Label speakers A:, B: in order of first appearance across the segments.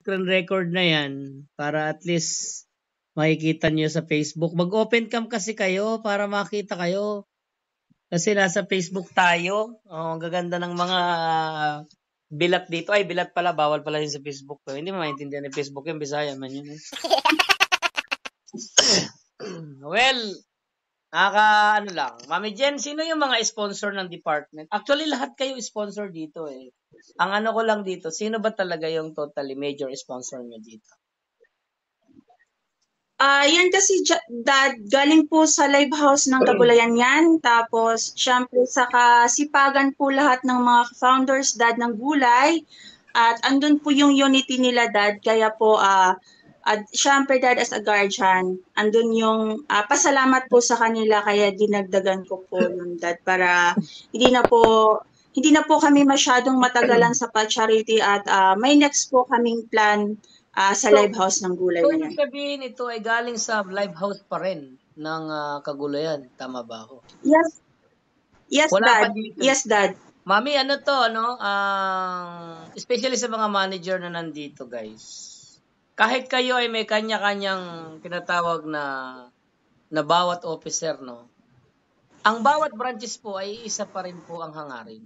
A: screen record na yan para at least makikita nyo sa Facebook. Mag-open cam kasi kayo para makita kayo. Kasi nasa Facebook tayo. Ang gaganda ng mga bilat dito. Ay, bilat pala. Bawal pala yun sa Facebook. Pero hindi mo maintindihan ng Facebook yung Bisaya man yun. Well, ano lang. Mami Jen, sino yung mga sponsor ng department? Actually, lahat kayo sponsor dito eh. Ang ano ko lang dito, sino ba talaga yung totally major sponsor nyo dito?
B: Yan kasi dad, galing po sa live house ng Kagulayan yan. Tapos, syempre, sa kasipagan po lahat ng mga founders, dad, ng gulay. At andun po yung unity nila, dad. Kaya po, at syempre, dad, as a guardian, andun yung pasalamat po sa kanila. Kaya dinagdagan ko po yung dad para hindi na po kami masyadong matagalan sa pa-charity at may next po kaming plan sa live house ng gulay
A: So,
B: na yan.
A: ibig sabihin ito ay galing sa live house pa rin ng Kagulayan. Tama ba ako?
B: Yes. Yes,
A: Wala pa
B: Dad.
A: dito.
B: Yes, Dad.
A: Mami, ano to, no? Especially sa mga manager na nandito, guys. Kahit kayo ay may kanya-kanyang tinatawag na bawat officer, no? Ang bawat branches po ay isa pa rin po ang hangarin.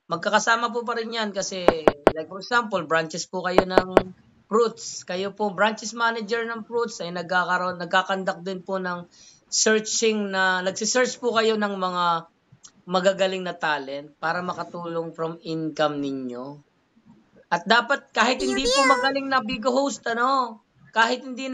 A: Magkakasama po pa rin yan kasi, like for example, branches po kayo ng fruits. Kayo po, branches manager ng fruits ay nagkakandak din po ng searching na, nagsisearch po kayo ng mga magagaling na talent para makatulong from income ninyo. At dapat kahit hindi po magaling na big host, kahit hindi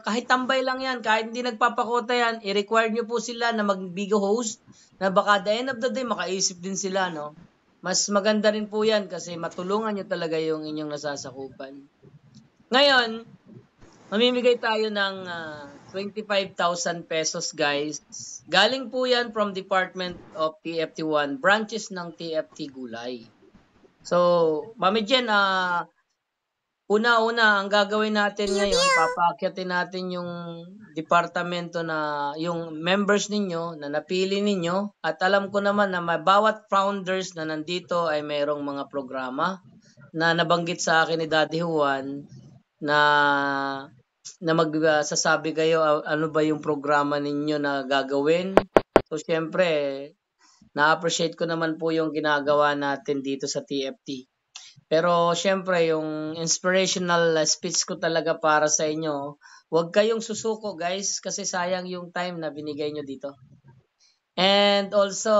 A: kahit tambay lang yan, kahit hindi nagpapakota yan, i-require nyo po sila na mag-big host na baka the end of the day makaisip din sila, no? Mas maganda rin po yan kasi matulungan nyo talaga yung inyong nasasakupan. Ngayon, mamimigay tayo ng 25,000 pesos, guys. Galing po yan from Department of TFT1, branches ng TFT Gulay. So, Mami Jen, una-una, ang gagawin natin ngayon, papaakyatin natin yung departamento na, yung members ninyo na napili ninyo. At alam ko naman na bawat founders na nandito ay mayroong mga programa na nabanggit sa akin ni Daddy Juan na magsasabi kayo ano ba yung programa ninyo na gagawin. So, syempre, na-appreciate ko naman po yung ginagawa natin dito sa TFT. Pero syempre, yung inspirational speech ko talaga para sa inyo, huwag kayong susuko guys kasi sayang yung time na binigay nyo dito. And also,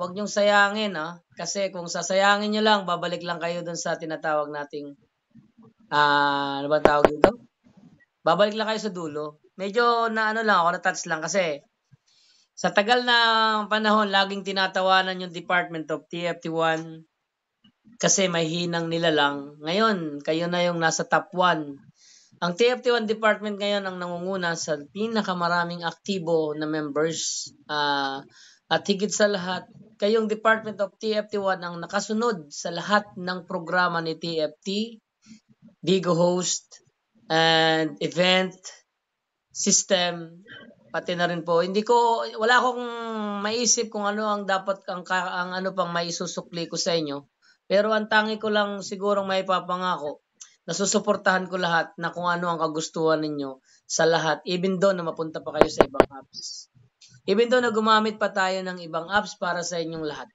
A: huwag nyong sayangin kasi kung sasayangin nyo lang, babalik lang kayo dun sa tinatawag nating, ano ba tawag dito? Babalik lang kayo sa dulo. Medyo lang ako, na-touch lang kasi sa tagal na panahon, laging tinatawanan yung Department of TFT1 kasi may hinang nila lang. Ngayon, kayo na yung nasa top 1. Ang TFT1 department ngayon ang nangunguna sa pinakamaraming aktibo na members. At higit sa lahat, kayong Department of TFT1 ang nakasunod sa lahat ng programa ni TFT, Bigo Host, and event system, pati na rin po. Wala akong maisip kung ano ang dapat, ang ano pang maisusukli ko sa inyo. Pero ang tangi ko lang sigurong may papangako, nasusuportahan ko lahat na kung ano ang kagustuhan ninyo sa lahat, even though na mapunta pa kayo sa ibang apps. Even though na gumamit pa tayo ng ibang apps para sa inyong lahat.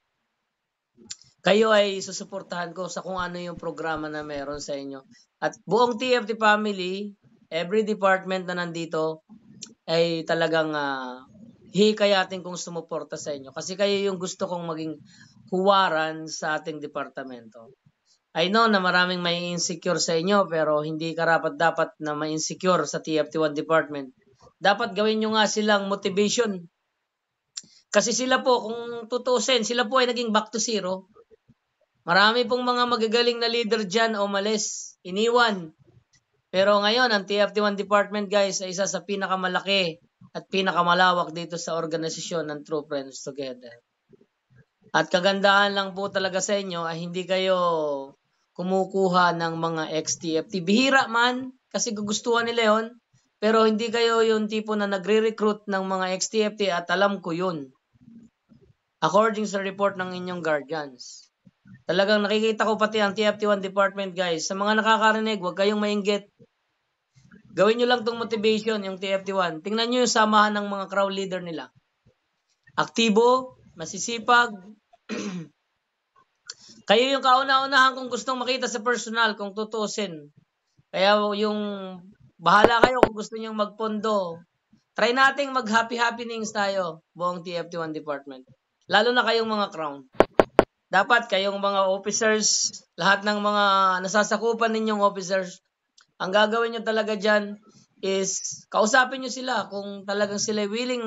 A: Kayo ay susuportahan ko sa kung ano yung programa na meron sa inyo. At buong TFT family, every department na nandito, ay talagang hikayatin kong sumuporta sa inyo. Kasi kayo yung gusto kong maging huwaran sa ating departamento. I know na maraming may insecure sa inyo pero hindi karapat-dapat na may insecure sa TFT1 department. Dapat gawin nyo nga silang motivation. Kasi sila po, kung tutusin, sila po ay naging back to zero. Marami pong mga magagaling na leader dyan o umalis, iniwan. Pero ngayon, ang TFT1 department, guys, ay isa sa pinakamalaki at pinakamalawak dito sa organisasyon ng True Friends Together. At kagandahan lang po talaga sa inyo ay hindi kayo kumukuha ng mga ex-TFT. Bihira man, kasi gugustuhan nila yon. Pero hindi kayo yung tipo na nagre-recruit ng mga ex-TFT at alam ko yun. According sa report ng inyong guardians. Talagang nakikita ko pati ang TFT1 department, guys. Sa mga nakakarinig, huwag kayong mainggit. Gawin nyo lang tong motivation, yung TFT1. Tingnan nyo yung samahan ng mga crowd leader nila. Aktibo, masisipag. Kayo yung kauna-unahan kung gustong makita sa personal, kung tutusin. Kaya yung bahala kayo kung gusto nyo magpondo. Try nating mag-happy happenings tayo, buong TFT1 department. Lalo na kayong mga crown. Dapat kayong mga officers, lahat ng mga nasasakupan ninyong officers, ang gagawin nyo talaga dyan is kausapin nyo sila kung talagang sila willing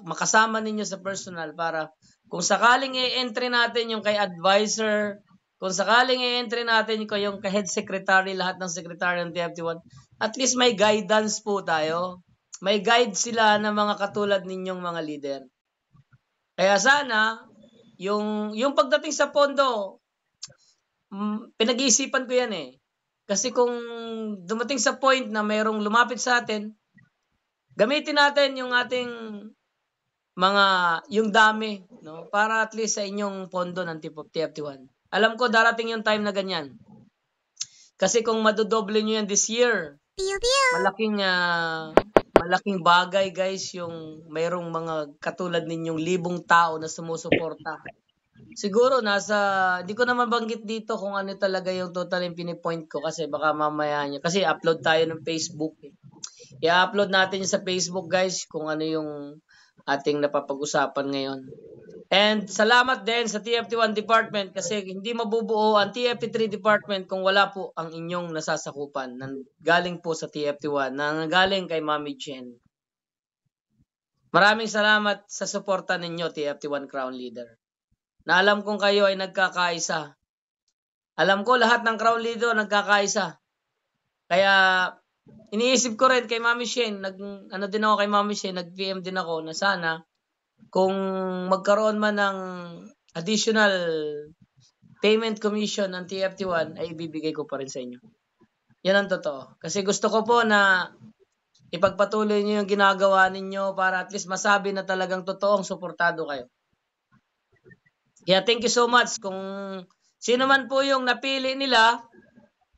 A: makasama ninyo sa personal para kung sakaling i-entry natin yung kay advisor, kung sakaling i-entry natin yung kay head secretary, lahat ng secretary ng TFT1, at least may guidance po tayo. May guide sila na mga katulad ninyong mga leader. Kaya sana, yung pagdating sa pondo, pinag-iisipan ko yan eh. Kasi kung dumating sa point na mayroong lumapit sa atin, gamitin natin yung ating yung dami, no? Para at least sa inyong pondo ng TFT1. Alam ko darating yung time na ganyan. Kasi kung madodoble nyo yan this year, malaking bagay guys yung mayroong mga katulad ninyong libong tao na sumusuporta. Siguro hindi ko naman banggit dito kung ano talaga yung total yung pinipoint ko kasi baka mamaya nyo. Kasi upload tayo ng Facebook. I-upload natin sa Facebook guys kung ano yung ating napapag-usapan ngayon. And salamat din sa TFT1 department kasi hindi mabubuo ang TFT3 department kung wala po ang inyong nasasakupan galing po sa TFT1 na galing kay Mami Jen. Maraming salamat sa suporta ninyo TFT1 Crown Leader. Na alam kong kayo ay nagkakaisa. Alam ko lahat ng Crown Leader nagkakaisa. Kaya iniisip ko rin kay Mami Shane, nag-PM din ako na sana kung magkaroon man ng additional payment commission ng TFT1 ay ibibigay ko pa rin sa inyo. Yan ang totoo. Kasi gusto ko po na ipagpatuloy niyo yung ginagawa ninyo para at least masabi na talagang totoong suportado kayo. Kaya thank you so much kung sino man po yung napili nila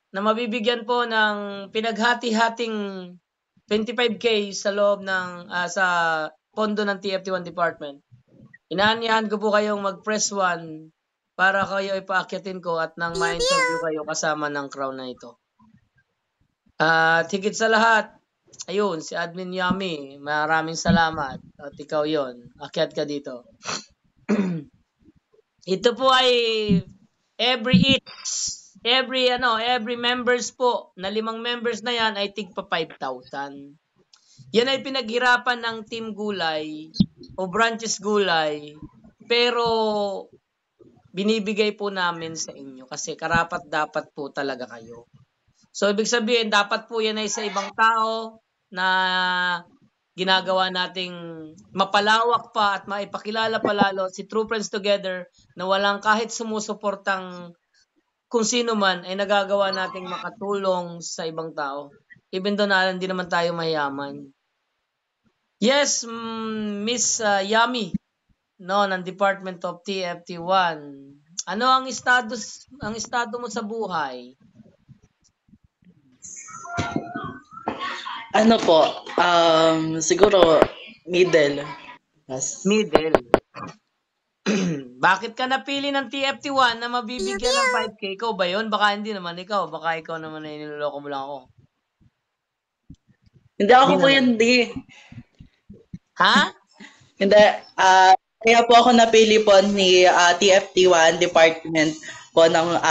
A: na mabibigyan po ng pinaghati-hating 25K sa loob ng sa pondo ng TFT1 department. Inaanyahan ko po kayong mag-press 1 para kayo ipaakyatin ko at nang ma-interview kayo kasama ng crown na ito. At higit sa lahat, ayun, si Admin Yummy, maraming salamat. At ikaw yon, akyat ka dito. Ito po ay every members po, na 5 members na yan ay tigpa 5,000. Yan ay pinaghirapan ng Team Gulay o Branches Gulay, pero binibigay po namin sa inyo kasi karapat-dapat po talaga kayo. So, ibig sabihin, dapat po yan ay sa ibang tao na ginagawa nating mapalawak pa at maipakilala palalo si True Friends Together na walang kahit sumusuportang kung sino man ay nagagawa nating makatulong sa ibang tao. Even though na hindi naman tayo mayaman. Yes, Miss Yummy, no, ng Department of TFT1. Ano ang estado mo sa buhay?
C: Ano po, siguro middle.
A: Yes. Middle. Bakit ka napili ng TFT1 na mabibigyan ng 5K? Ikaw ba yun? Baka hindi naman ikaw. Baka ikaw naman ay niloloko mo lang ako.
C: Hindi ako po hindi.
A: Ha?
C: Hindi. Kaya po ako napili po ni TFT1 department po ng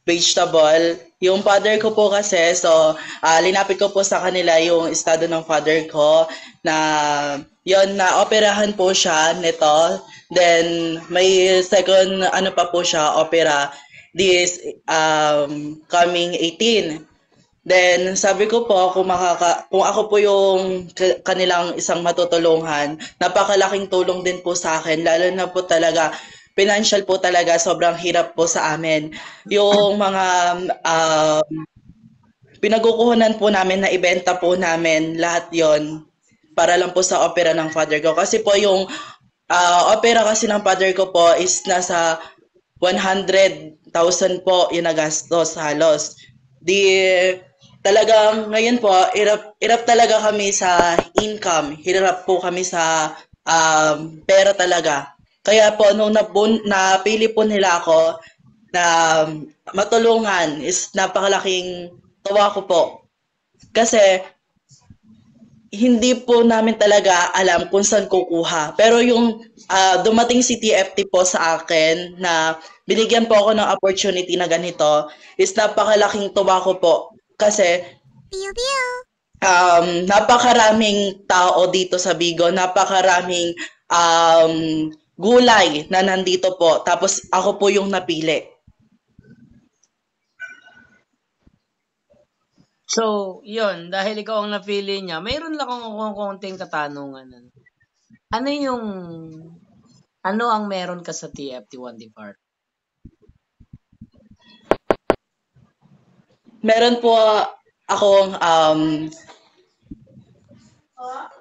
C: vegetable. Yung father ko po kasi, so linapit ko po sa kanila yung estado ng father ko na yon na operahan po siya nito. Then may second pa po siya opera this coming 18. Then sabi ko po kung ako po yung kanilang isang matutulungan, napakalaking tulong din po sa akin, lalo na po talaga financial po talaga, sobrang hirap po sa amin. Yung mga pinagukuhunan po namin na ibenta po namin, lahat yon para lang po sa opera ng father ko. Kasi po yung opera kasi ng father ko po is nasa 100,000 po yung nagastos halos. Talagang ngayon po, hirap talaga kami sa income. Hirap po kami sa pera talaga. Kaya po, nung napili po nila ako na matulungan is napakalaking tuwa ko po. Kasi hindi po namin talaga alam kung saan kukuha. Pero yung dumating si TFT po sa akin na binigyan po ako ng opportunity na ganito is napakalaking tuwa ko po. Kasi napakaraming tao dito sa Bigo, napakaraming gulay na nandito po. Tapos ako po yung napili.
A: So, yun, dahil ikaw ang napili niya, mayroon lang akong konting katanungan. Ano ang meron ka sa TFT1 Depart?
C: Meron po akong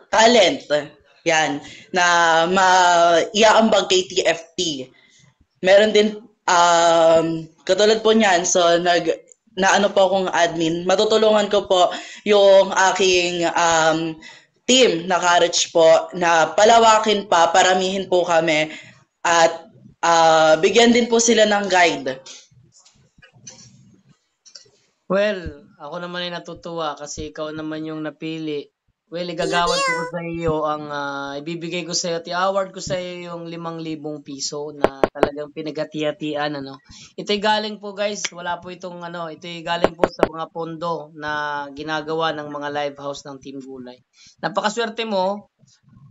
C: talent. Yan. Na maiaambag kay TFT. Meron din, katulad po niyan, so naano po akong admin. Matutulungan ko po yung aking team na Courage po na palawakin pa, paramihin po kami at bigyan din po sila ng guide.
A: Well, ako naman ay natutuwa kasi ikaw naman yung napili. Well, igagawad ko sa iyo ang ibibigay ko sa iyo, i-award ko sa iyo yung 5,000 piso na talagang pinagati-hatian Ito'y galing po guys, wala po itong ito'y galing po sa mga pondo na ginagawa ng mga live house ng Team Gulay. Napakaswerte mo.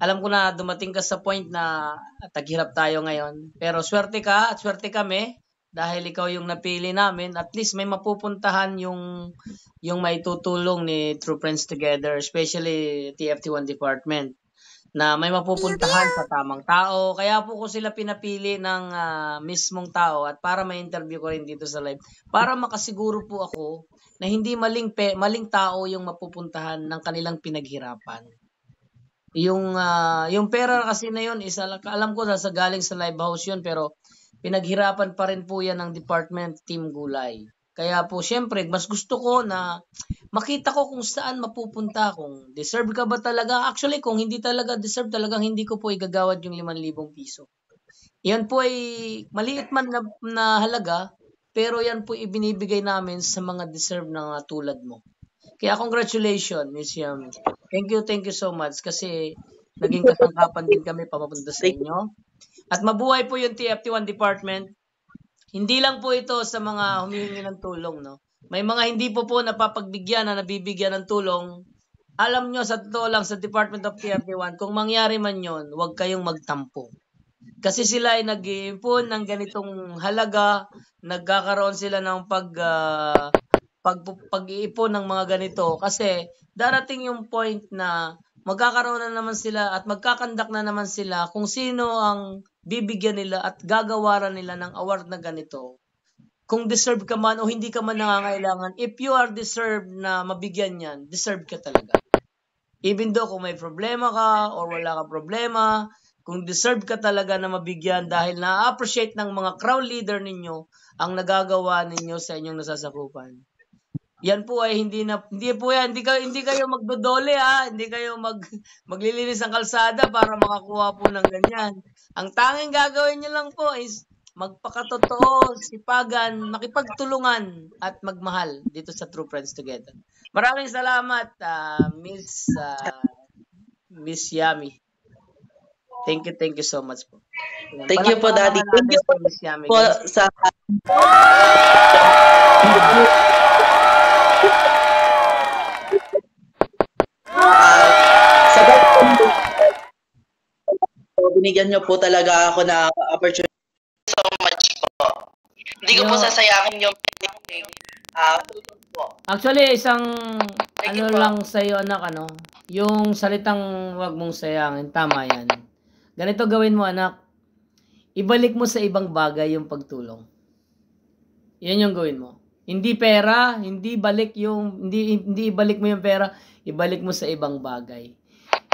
A: Alam ko na dumating ka sa point na taghirap tayo ngayon, pero swerte ka at swerte kami. Dahil ikaw yung napili namin, at least may mapupuntahan yung may tutulong ni True Friends Together, especially TFT1 Department, na may mapupuntahan sa tamang tao. Kaya po ko sila pinapili ng mismong tao at para ma-interview ko rin dito sa live, para makasiguro po ako na hindi maling tao yung mapupuntahan ng kanilang pinaghirapan. Yung pera kasi na yun, alam ko nasa galing sa live house yun, pero pinaghirapan pa rin po yan ng Department Team Gulay. Kaya po, syempre, mas gusto ko na makita ko kung saan mapupunta, kung deserve ka ba talaga. Actually, kung hindi talaga deserve, talagang hindi ko po igagawad yung 5,000 piso. Yan po ay maliit man na halaga, pero yan po ibinibigay namin sa mga deserve na tulad mo. Kaya congratulations, Miss Yami. Thank you so much kasi naging kasangkapan din kami papapunta sa inyo. At mabuhay po yung TFT1 Department. Hindi lang po ito sa mga humihingi ng tulong, May mga hindi po napapagbigyan na nabibigyan ng tulong. Alam nyo, sa totoo lang, sa Department of TFT1, kung mangyari man yon, huwag kayong magtampo. Kasi sila ay nag-iimpon ng ganitong halaga, nagkakaroon sila ng pag-iipon ng mga ganito. Kasi darating yung point na magkakaroon na naman sila at magkakandak na naman sila kung sino ang bibigyan nila at gagawaran nila ng award na ganito. Kung deserve ka man o hindi ka man nangangailangan, if you are deserved na mabigyan yan, deserve ka talaga. Even though kung may problema ka or wala ka problema, kung deserve ka talaga na mabigyan dahil na-appreciate ng mga crowd leader ninyo ang nagagawa ninyo sa inyong nasasakupan. Yan po ay hindi kayo magdodole hindi kayo maglilinis ng kalsada para makakuha po ng ganyan. Ang tanging gagawin niyo lang po is magpakatotoo, sipagan, makipagtulungan at magmahal dito sa True Friends Together. Maraming salamat Miss Yami. Thank you so much po.
C: Thank you po, Daddy. Thank you po,
A: Miss Yami,
C: po sa binigyan niyo po talaga ako na opportunity. So much po. Hindi ko po sasayangin yung po.
A: Actually, isang lang sa iyo anak, yung salitang wag mong sayangin, tama yan. Ganito gawin mo, anak. Ibalik mo sa ibang bagay yung pagtulong. Yan yung gawin mo. Hindi pera, hindi ibalik mo yung pera, ibalik mo sa ibang bagay.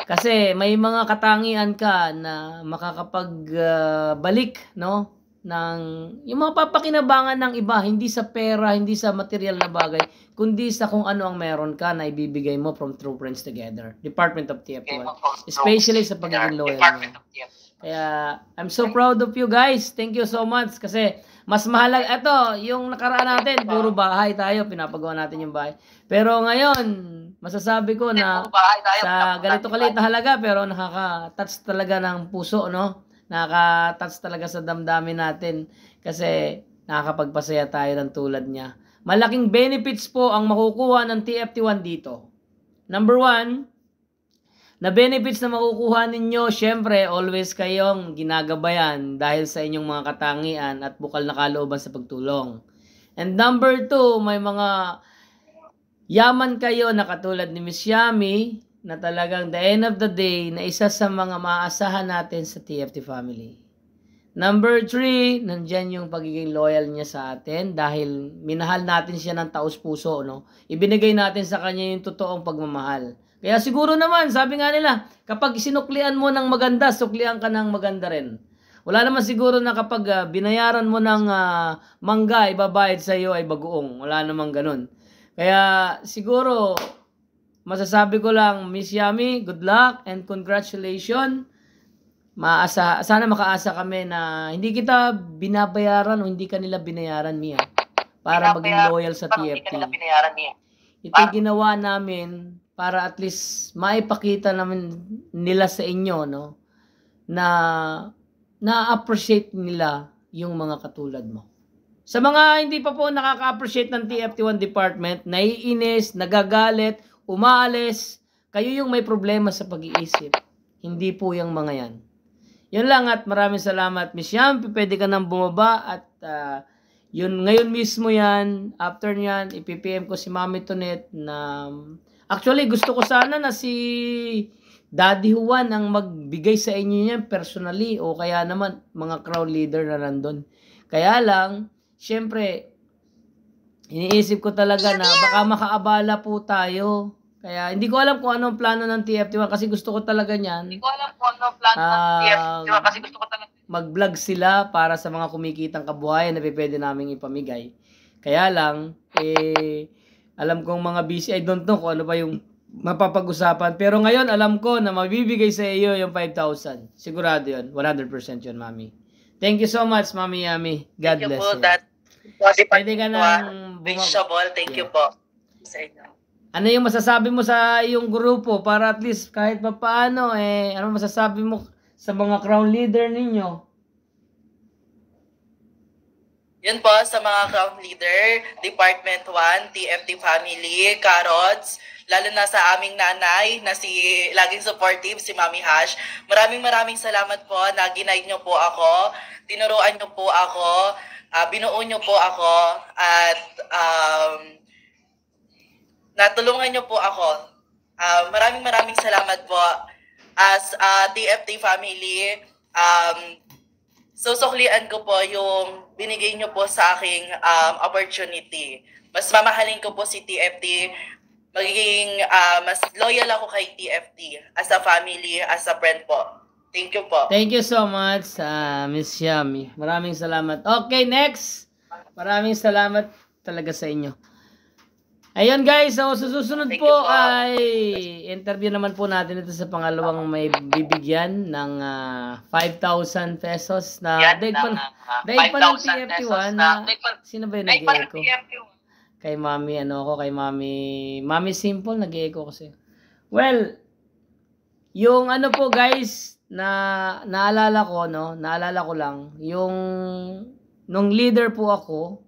A: Kasi may mga katangian ka na makakapagbalik, no? Ng, yung mga papakinabangan ng iba, hindi sa pera, hindi sa material na bagay, kundi sa kung ano ang meron ka na ibibigay mo from True Friends Together, Department of TFT1. Especially sa pagiging loyal mo. Kaya, I'm so proud of you guys. Thank you so much. Kasi, mas mahalaga, ito, yung nakaraan natin, puro bahay tayo, pinapagawa natin yung bahay. Pero ngayon, masasabi ko na sa ganito kalit na halaga, pero nakaka-touch talaga ng puso, no? Nakaka-touch talaga sa damdamin natin kasi nakakapagpasaya tayo ng tulad niya. Malaking benefits po ang makukuha ng TFT1 dito. Number 1, na benefits na makukuha ninyo, syempre, always kayong ginagabayan dahil sa inyong mga katangian at bukal na kalooban sa pagtulong. And number 2, may mga yaman kayo na katulad ni Miss Yami, na talagang the end of the day, na isa sa mga maaasahan natin sa TFT family. Number 3, nandyan yung pagiging loyal niya sa atin dahil minahal natin siya ng taos puso, no? Ibinigay natin sa kanya yung totoong pagmamahal. Kaya siguro naman, sabi nga nila, kapag sinuklian mo ng maganda, suklian ka ng maganda rin. Wala naman siguro na kapag binayaran mo ng mangga, ibabayad sa iyo ay bagoong. Wala namang ganun. Kaya siguro, masasabi ko lang, Miss Yami, good luck and congratulations. Sana makaasa kami na hindi kita binabayaran o hindi kanila binayaran, Mia, para maging loyal sa TFT. Ito ginawa namin para at least maipakita namin nila sa inyo, no, na na-appreciate nila yung mga katulad mo. Sa mga hindi pa po nakaka-appreciate ng TFT1 department, naiinis, nagagalit, umaalis, kayo yung may problema sa pag-iisip. Hindi po yung mga yan. Yun lang at maraming salamat. Miss Yam, pwede ka nang bumaba at yun, ngayon mismo yan. After nyan, ipipm ko si Mami Tonet na actually gusto ko sana na si Daddy Juan ang magbigay sa inyo yan personally o kaya naman mga crowd leader na nandun. Kaya lang, syempre, iniisip ko talaga na baka makaabala po tayo. Kaya hindi ko alam kung anong plano ng TFT1 kasi gusto ko talaga niyan. Hindi ko alam kung anong plano ng TFT1 kasi gusto ko talaga mag-vlog sila para sa mga kumikitang kabuhayan na pwede naming ipamigay. Kaya lang, alam kong mga busy, I don't know kung ano pa yung mapapag-usapan. Pero ngayon, alam ko na mabibigay sa iyo yung 5,000. Sigurado yun. 100% yun, Mami. Thank you so much, Mami Yami. God bless you. Pwede ka nang bumaba.
C: Thank you po sa inyo.
A: Ano yung masasabi mo sa iyong grupo para at least kahit pa paano, ano masasabi mo sa mga crown leader ninyo?
C: Yun po sa mga crown leader, Department 1, TFT family, Carrots, lalo na sa aming nanay na laging supportive, si Mami Hash. Maraming salamat po na ginaid nyo po ako, tinuruan nyo po ako, binuo nyo po ako, at natulungan nyo po ako. Maraming salamat po. As TFT family, susuklian ko po yung binigay nyo po sa aking opportunity. Mas mamahalin ko po si TFT. Magiging mas loyal ako kay TFT as a family, as a friend po. Thank you po.
A: Thank you so much, Miss Yami. Maraming salamat. Okay, next. Maraming salamat talaga sa inyo. Ayun guys, so susunod po ay interview naman po natin ito sa pangalawang may bibigyan ng 5,000 pesos na daig pa ng TFT1 na sino ba yung nag-i-echo? Kay Mami, kay Mami Simple, nag-i-echo kasi. Well, yung po guys, naalala ko lang, yung nung leader po ako,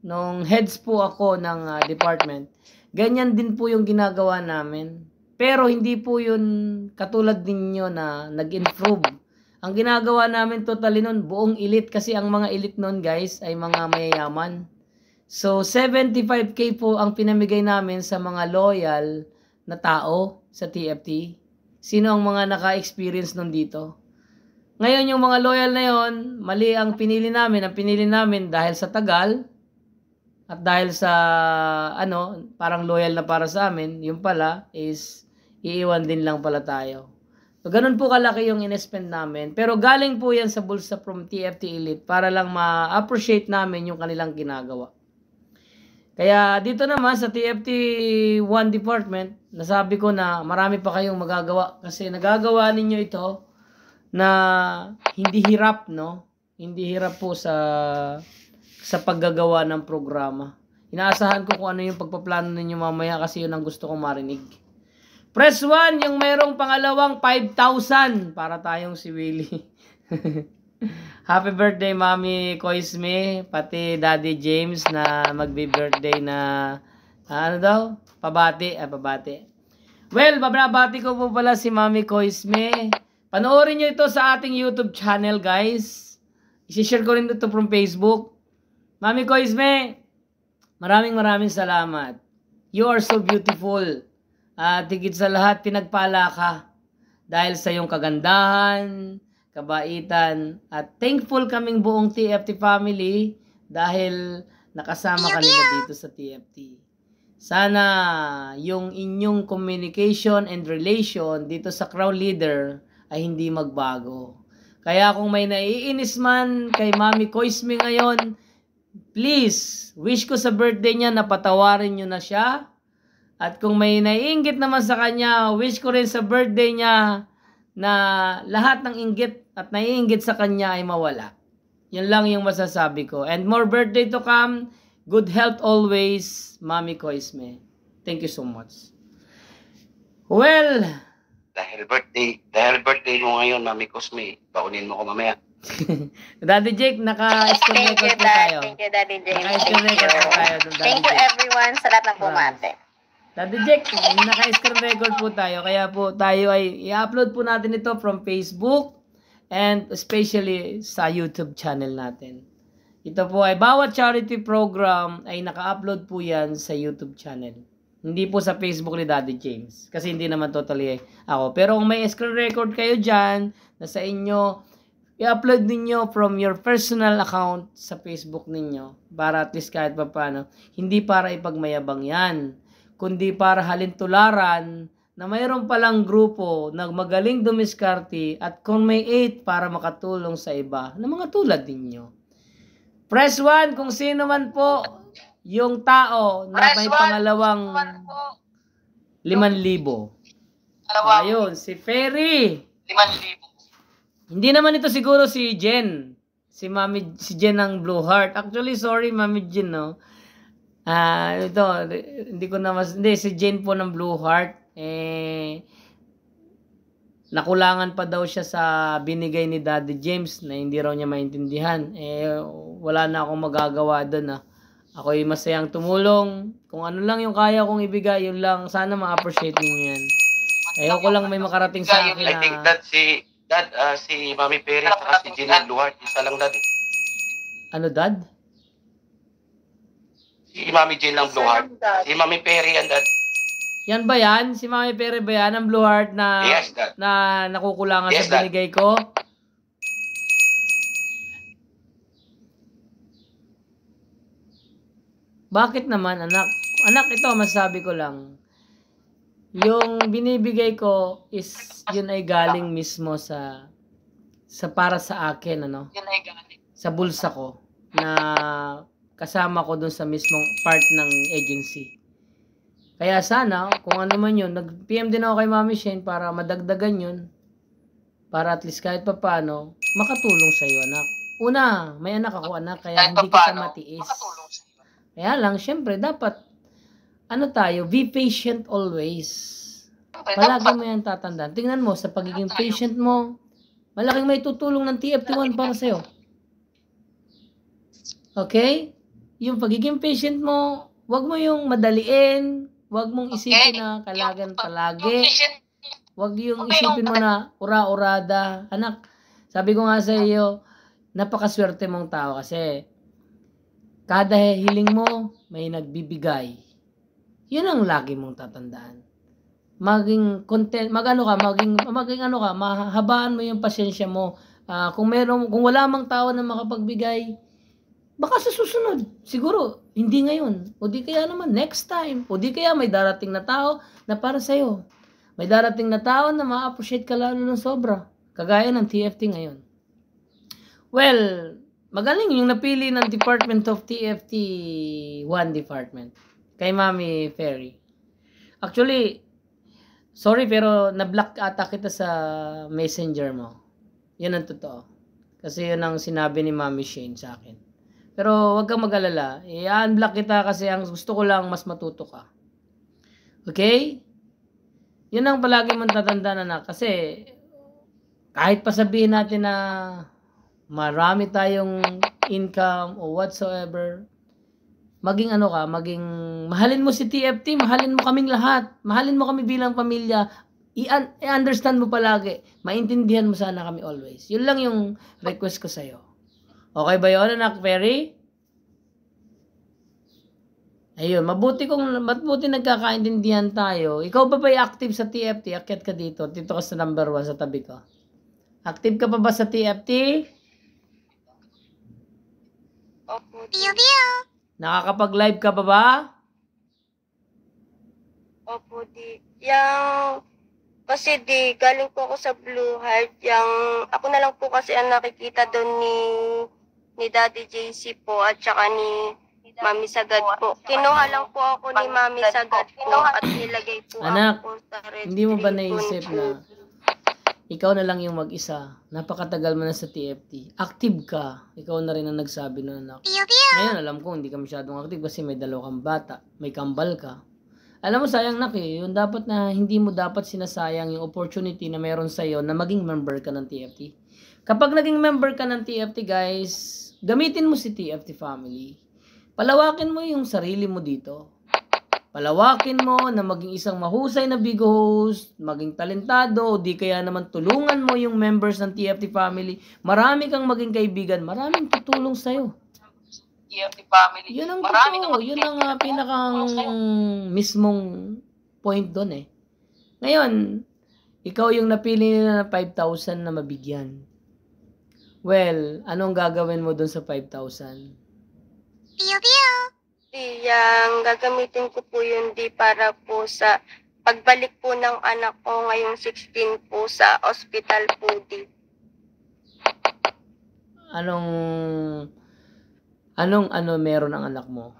A: nung heads po ako ng department, ganyan din po yung ginagawa namin. Pero hindi po yun katulad ninyo na nag-improve. Ang ginagawa namin totally nun, buong elite kasi ang mga elite nun guys ay mga mayayaman. So 75k po ang pinamigay namin sa mga loyal na tao sa TFT. Sino ang mga naka-experience nun dito? Ngayon yung mga loyal na yon, mali ang pinili namin. Ang pinili namin dahil sa tagal, at dahil sa, parang loyal na para sa amin, yung pala is, iiwan din lang pala tayo. So, ganun po kalaki yung in-spend namin. Pero galing po yan sa bulsa from TFT Elite para lang ma-appreciate namin yung kanilang ginagawa. Kaya dito naman sa TFT 1 department, nasabi ko na marami pa kayong magagawa kasi nagagawa ninyo ito na hindi hirap, no? Hindi hirap po sa paggagawa ng programa. Inaasahan ko kung ano yung pagpaplano ninyo mamaya kasi yun ang gusto kong marinig. Press 1 yung merong pangalawang 5,000 para tayong si Willie. Happy birthday Mami Koisme, pati Daddy James na magbe-birthday na ano daw? Pabati. Well, babati ko po pala si Mami Koisme. Panoorin nyo ito sa ating YouTube channel, guys. I-share ko rin ito from Facebook. Mami Koisme, maraming salamat. You are so beautiful. At higit sa lahat, pinagpala ka dahil sa iyong kagandahan, kabaitan, at thankful kaming buong TFT family dahil nakasama ka nila dito sa TFT. Sana yung inyong communication and relation dito sa Crown Leader ay hindi magbago. Kaya kung may naiinis man kay Mami Koisme ngayon, please, wish ko sa birthday niya na patawarin nyo na siya. At kung may naiinggit naman sa kanya, wish ko rin sa birthday niya na lahat ng inggit at naiinggit sa kanya ay mawala. Yan lang yung masasabi ko. And more birthday to come. Good health always, Mami Koisme. Thank you so much. Well,
D: dahil birthday mo ngayon, Mami Koisme, baunin mo ko mamaya.
A: Daddy Jake, naka-screen record po tayo.
E: Thank you, Daddy Jake.
A: Naka-screen record po tayo.
E: Thank you everyone sa lahat ng bumate.
A: Daddy Jack, naka-screen record po tayo. Kaya po tayo ay i-upload po natin ito from Facebook and especially sa YouTube channel natin. Ito po ay bawat charity program ay naka-upload po yan sa YouTube channel. Hindi po sa Facebook ni Daddy James. Kasi hindi naman totally ako. Pero kung may screen record kayo dyan na sa inyo, i-upload ninyo from your personal account sa Facebook ninyo. Para at least kahit pa paano. Hindi para ipagmayabang yan, kundi para halintularan na mayroon palang grupo na magaling dumiskarte at kung may 8 para makatulong sa iba na mga tulad ninyo. Press 1 kung sino man po yung tao na may pangalawang 5,000. Ayun, si Ferry. 5,000. Hindi naman ito siguro si Jen. Si Jen ng Blue Heart. Actually, sorry Mami Jen, no? Ito, hindi, si Jane po ng Blue Heart, nakulangan pa daw siya sa binigay ni Daddy James na hindi raw niya maintindihan. Wala na akong magagawa doon. Ako'y masayang tumulong. Kung ano lang yung kaya kong ibigay, yun lang. Sana ma-appreciate niyo yan. Ayoko lang may makarating sa akin na...
D: I think that si Mami Perry at si Jane ng Blue Heart, isa lang dad.
A: Ano, Dad?
D: Si Mami Jane ng Blue Heart. Si Mami Perry and dad.
A: Yan ba yan? Si Mami Perry ba yan? Ang Blue Heart na,
D: yes, Dad.
A: Na nakukulangan
D: Yes,
A: sa binigay ko? Bakit naman, anak? Anak, ito, masasabi ko lang. Yung binibigay ko is, yun ay galing mismo sa para sa akin, ano?
E: Yun ay galing.
A: Sa bulsa ko, na kasama ko dun sa mismong part ng agency. Kaya sana, kung ano man yun, nag-PM din ako kay Mami Shane para madagdagan yun. Para at least kahit pa paano, makatulong sa'yo, anak. Una, may anak ako, anak, kaya hindi kita matiis. Kaya lang, syempre, dapat, be patient always. Palagi mo yan tatandaan. Tingnan mo, sa pagiging patient mo, malaking may tutulong ng TFT1 para sa'yo. Okay? Yung pagiging patient mo, wag mo yung madaliin, wag mong isipin na kalagan palagi. Wag yung isipin mo na ura-urada. Anak, sabi ko nga sa iyo, napakaswerte mong tao kasi kada hiling mo, may nagbibigay. Yun ang lagi mong tatandaan. Maging content, mahabaan mo yung pasensya mo. Kung wala mang tao na makapagbigay, baka sa susunod, siguro, hindi ngayon. O di kaya naman, next time. O di kaya may darating na tao na para sa'yo. may darating na tao na ma-appreciate ka lalo ng sobra. Kagaya ng TFT ngayon. Well, magaling yung napili ng Department of TFT 1 Department. Kay Mami Ferry. Actually, sorry pero na-block ata kita sa messenger mo. Yun ang totoo. Kasi yun ang sinabi ni Mami Shane sa akin. Pero wag kang mag-alala. I-unblock kita kasi ang gusto ko lang mas matuto ka. Okay? Yun ang palagi mong tatandaan na kasi kahit pa sabihin natin na marami tayong income o whatsoever, maging ano ka, maging mahalin mo si TFT, mahalin mo kaming lahat, mahalin mo kami bilang pamilya, i-understand mo palagi, maintindihan mo sana kami always. Yun lang yung request ko sa'yo. Okay ba yun, anak Perry? Ayun, mabuti nagkakaintindihan tayo. Ikaw ba ba'y active sa TFT? Akyat ka dito. Dito ka sa number 1 sa tabi ko. Active ka pa ba sa TFT?
E: Opo.
A: Nakakapag-live ka pa ba?
E: Opo, di. Kasi galing po ako sa Blue Heart. Ako na lang po kasi ang nakikita doon ni Daddy JC po at saka ni Mami Sagad po. Kinuha lang po ako ni Mami Sagad po at nilagay po
A: Anak,
E: ako sa red
A: hindi mo ba
E: ribbon
A: naisip
E: po.
A: na ikaw na lang yung mag-isa? Napakatagal mo na sa TFT. Active ka. Ikaw na rin ang nagsabi nun, anak. Ngayon, alam ko, hindi ka masyadong active kasi may dalawang bata. May kambal ka. Alam mo, sayang nak yung dapat na hindi mo dapat sinasayang yung opportunity na meron sa'yo na maging member ka ng TFT. Kapag naging member ka ng TFT, guys, gamitin mo si TFT family. Palawakin mo yung sarili mo dito. Palawakin mo na maging isang mahusay na big host, maging talentado, o di kaya naman tulungan mo yung members ng TFT family. Marami kang maging kaibigan, maraming tutulong sa'yo.
C: TFT family.
A: Yun ang totoo. Yun ang pinakang mismong point doon eh. Ngayon, ikaw yung napili nila na 5,000 na mabigyan. Well, anong gagawin mo doon sa 5,000?
E: Yang gagamitin ko po yun para po sa pagbalik po ng anak ko ngayong 16 po sa hospital po di.
A: Anong meron ang anak mo?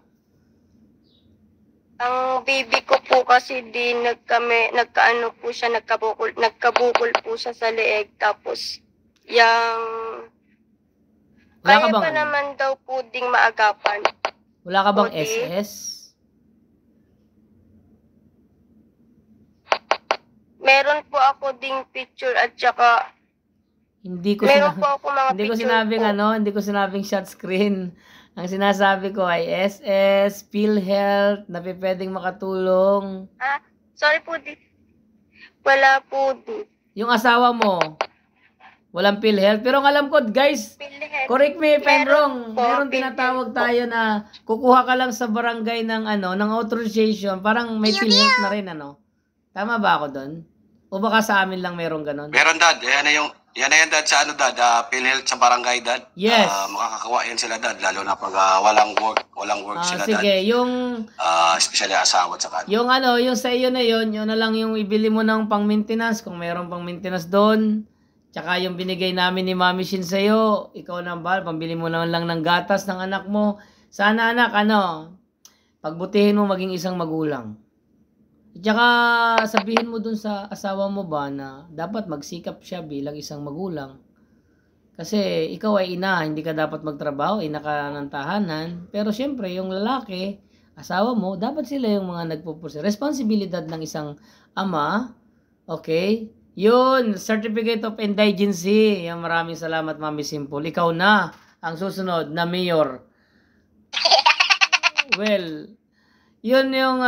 E: Ang baby ko po kasi nagkaano po siya, nagkabukol po siya sa leeg tapos
A: Wala ka
E: kaya
A: bang
E: pa naman daw po ding maagapan.
A: Wala ka bang
E: Okay.
A: SS?
E: Meron po ako ding picture at saka
A: Hindi ko
E: meron po ako mga
A: hindi ko
E: picture
A: sinabing
E: po.
A: hindi ko sinabing shot screen. Ang sinasabi ko ay SS, PhilHealth, na pwedeng makatulong.
E: Sorry po di. Wala po di.
A: Yung asawa mo, walang PhilHealth. Pero ang alam ko, guys,
E: PhilHealth.
A: correct me if I'm
E: Meron
A: wrong.
E: po,
A: Meron
E: PhilHealth
A: tinatawag
E: po.
A: tayo na kukuha ka lang sa barangay ng authorization. Parang may PhilHealth na rin, ano? Tama ba ako doon? O baka sa amin lang meron ganon?
D: Meron, Dad. Yan na yan, Dad, sa Dad, PhilHealth sa barangay, Dad.
A: Yes.
D: Makakakuha yan sila, Dad, lalo na pag walang work sila,
A: Sige,
D: Dad.
A: yung
D: Especially asawa at saka.
A: yung sa iyo na yun na lang yung ibili mo ng pang-maintenance kung mayroon pang-maintenance doon. Tsaka yung binigay namin ni Mami Shin sa'yo, ikaw na ba, pambili mo naman lang ng gatas ng anak mo. Sana anak, pagbutihin mo maging isang magulang. Tsaka sabihin mo dun sa asawa mo ba na dapat magsikap siya bilang isang magulang. Kasi ikaw ay ina, hindi ka dapat magtrabaho, ina ka ng tahanan. Pero syempre, yung lalaki, asawa mo, dapat sila yung mga nagpupursi. Responsibilidad ng isang ama, okay? Yun, Certificate of Indigency. Yan, maraming salamat, Mami Simple. Ikaw na ang susunod na mayor. Well, yun yung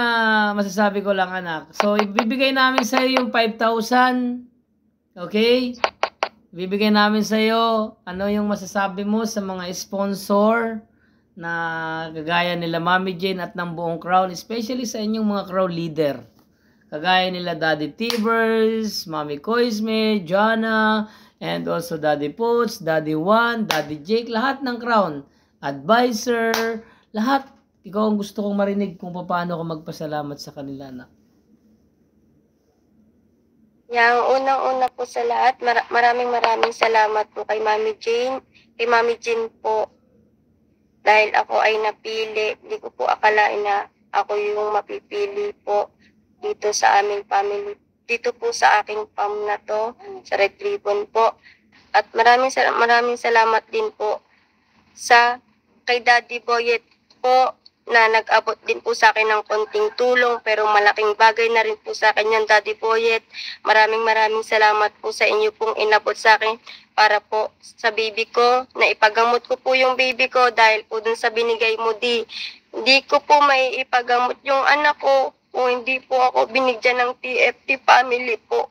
A: masasabi ko lang, anak. So, ibibigay namin sa'yo yung 5,000. Okay? Ibibigay namin sa'yo ano yung masasabi mo sa mga sponsor na kagaya nila Mami Jane at ng buong Crown, especially sa inyong mga Crown leader. Kagaya nila Daddy Tibers, Mami Koisme, Jana, and also Daddy Pots, Daddy Juan, Daddy Jake, lahat ng Crown. Advisor, lahat. Ikaw ang gusto kong marinig kung paano ko magpasalamat sa kanila, anak.
E: Yang unang-una po sa lahat, maraming salamat po kay Mami Jane. Kay Mami Jane po, dahil ako ay napili. Hindi ko po akalain na ako yung mapipili po dito sa aming family. Dito po sa aking farm na to, sa Red Ribbon po. At maraming salamat din po sa kay Daddy Boyet po na nag-abot din po sa akin ng konting tulong pero malaking bagay na rin po sa akin yan, Daddy Boyet. Maraming salamat po sa inyo pong inabot sa akin para po sa baby ko, na ipagamot ko po yung baby ko dahil po dun sa binigay mo, Hindi ko po may ipagamot yung anak ko kung hindi po ako binigyan ng TFT family po.